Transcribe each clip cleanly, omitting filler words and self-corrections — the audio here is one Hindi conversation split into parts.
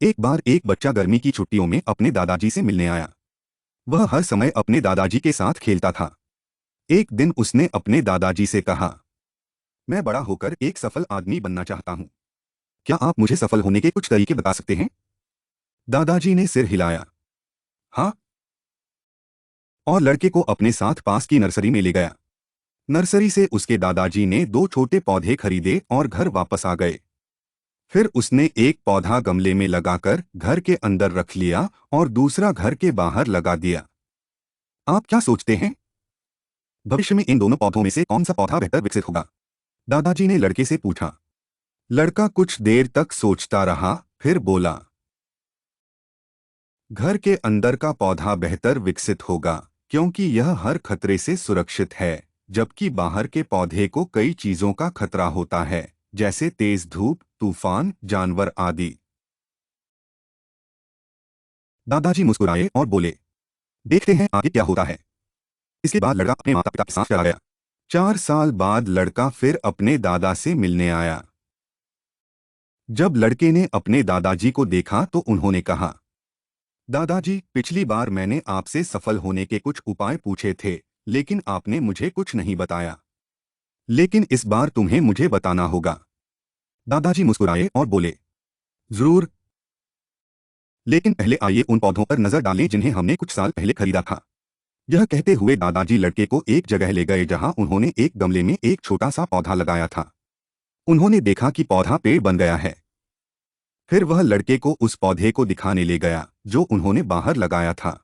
एक बार एक बच्चा गर्मी की छुट्टियों में अपने दादाजी से मिलने आया। वह हर समय अपने दादाजी के साथ खेलता था। एक दिन उसने अपने दादाजी से कहा, मैं बड़ा होकर एक सफल आदमी बनना चाहता हूँ। क्या आप मुझे सफल होने के कुछ तरीके बता सकते हैं? दादाजी ने सिर हिलाया। हाँ। और लड़के को अपने साथ पास की नर्सरी में ले गया। नर्सरी से उसके दादाजी ने 2 छोटे पौधे खरीदे और घर वापस आ गए। फिर उसने एक पौधा गमले में लगाकर घर के अंदर रख लिया और दूसरा घर के बाहर लगा दिया। आप क्या सोचते हैं? भविष्य में इन दोनों पौधों में से कौन सा पौधा बेहतर विकसित होगा? दादाजी ने लड़के से पूछा। लड़का कुछ देर तक सोचता रहा, फिर बोला, घर के अंदर का पौधा बेहतर विकसित होगा, क्योंकि यह हर खतरे से सुरक्षित है, जबकि बाहर के पौधे को कई चीजों का खतरा होता है, जैसे तेज धूप, तूफान, जानवर आदि। दादाजी मुस्कुराए और बोले, देखते हैं आगे क्या होता है। इसके बाद लड़का अपने माता पिता के साथ चला गया। 4 साल बाद लड़का फिर अपने दादा से मिलने आया। जब लड़के ने अपने दादाजी को देखा तो उन्होंने कहा, दादाजी, पिछली बार मैंने आपसे सफल होने के कुछ उपाय पूछे थे, लेकिन आपने मुझे कुछ नहीं बताया। लेकिन इस बार तुम्हें मुझे बताना होगा। दादाजी मुस्कुराए और बोले, जरूर, लेकिन पहले आइए उन पौधों पर नजर डालें जिन्हें हमने कुछ साल पहले खरीदा था। यह कहते हुए दादाजी लड़के को एक जगह ले गए जहां उन्होंने एक गमले में एक छोटा सा पौधा लगाया था। उन्होंने देखा कि पौधा पेड़ बन गया है। फिर वह लड़के को उस पौधे को दिखाने ले गया जो उन्होंने बाहर लगाया था।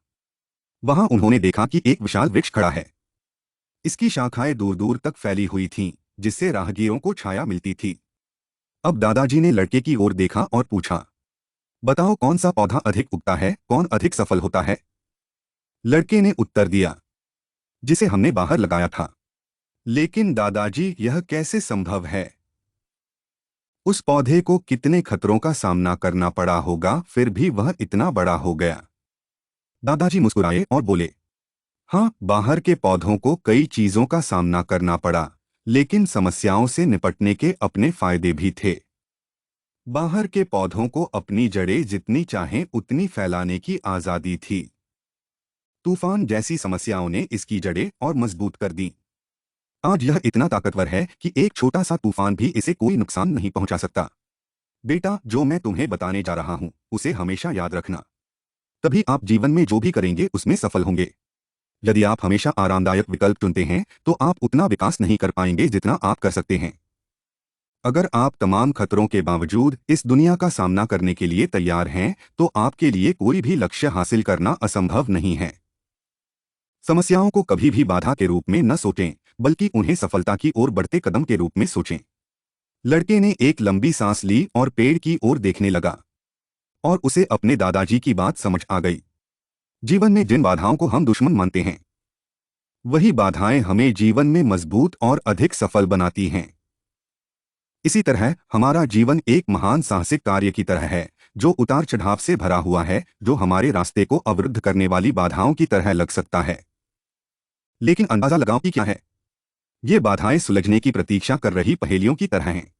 वहां उन्होंने देखा कि एक विशाल वृक्ष खड़ा है। इसकी शाखाएं दूर दूर तक फैली हुई थीं, जिससे राहगीरों को छाया मिलती थी। अब दादाजी ने लड़के की ओर देखा और पूछा, बताओ कौन सा पौधा अधिक उगता है, कौन अधिक सफल होता है? लड़के ने उत्तर दिया, जिसे हमने बाहर लगाया था। लेकिन दादाजी, यह कैसे संभव है? उस पौधे को कितने खतरों का सामना करना पड़ा होगा, फिर भी वह इतना बड़ा हो गया। दादाजी मुस्कुराए और बोले, हाँ, बाहर के पौधों को कई चीजों का सामना करना पड़ा, लेकिन समस्याओं से निपटने के अपने फायदे भी थे। बाहर के पौधों को अपनी जड़ें जितनी चाहें उतनी फैलाने की आजादी थी। तूफान जैसी समस्याओं ने इसकी जड़ें और मजबूत कर दी। आज यह इतना ताकतवर है कि एक छोटा सा तूफान भी इसे कोई नुकसान नहीं पहुंचा सकता। बेटा, जो मैं तुम्हें बताने जा रहा हूं, उसे हमेशा याद रखना। तभी आप जीवन में जो भी करेंगे उसमें सफल होंगे। यदि आप हमेशा आरामदायक विकल्प चुनते हैं, तो आप उतना विकास नहीं कर पाएंगे जितना आप कर सकते हैं। अगर आप तमाम खतरों के बावजूद इस दुनिया का सामना करने के लिए तैयार हैं, तो आपके लिए कोई भी लक्ष्य हासिल करना असंभव नहीं है। समस्याओं को कभी भी बाधा के रूप में न सोचें, बल्कि उन्हें सफलता की ओर बढ़ते कदम के रूप में सोचें। लड़के ने एक लंबी सांस ली और पेड़ की ओर देखने लगा, और उसे अपने दादाजी की बात समझ आ गई। जीवन में जिन बाधाओं को हम दुश्मन मानते हैं, वही बाधाएं हमें जीवन में मजबूत और अधिक सफल बनाती हैं। इसी तरह हमारा जीवन एक महान साहसिक कार्य की तरह है, जो उतार चढ़ाव से भरा हुआ है, जो हमारे रास्ते को अवरुद्ध करने वाली बाधाओं की तरह लग सकता है। लेकिन अंदाजा लगाओ कि क्या है? ये बाधाएं सुलझने की प्रतीक्षा कर रही पहेलियों की तरह हैं।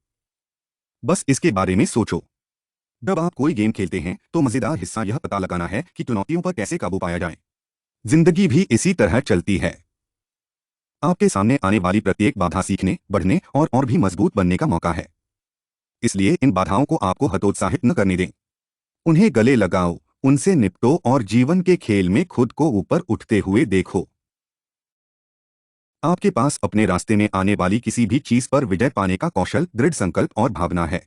बस इसके बारे में सोचो। जब आप कोई गेम खेलते हैं, तो मजेदार हिस्सा यह पता लगाना है कि चुनौतियों पर कैसे काबू पाया जाए। जिंदगी भी इसी तरह चलती है। आपके सामने आने वाली प्रत्येक बाधा सीखने, बढ़ने और भी मजबूत बनने का मौका है। इसलिए इन बाधाओं को आपको हतोत्साहित न करने दें। उन्हें गले लगाओ, उनसे निपटो और जीवन के खेल में खुद को ऊपर उठते हुए देखो। आपके पास अपने रास्ते में आने वाली किसी भी चीज पर विजय पाने का कौशल, दृढ़ संकल्प और भावना है।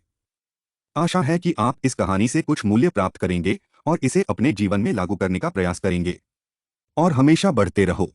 आशा है कि आप इस कहानी से कुछ मूल्य प्राप्त करेंगे और इसे अपने जीवन में लागू करने का प्रयास करेंगे। और हमेशा बढ़ते रहो।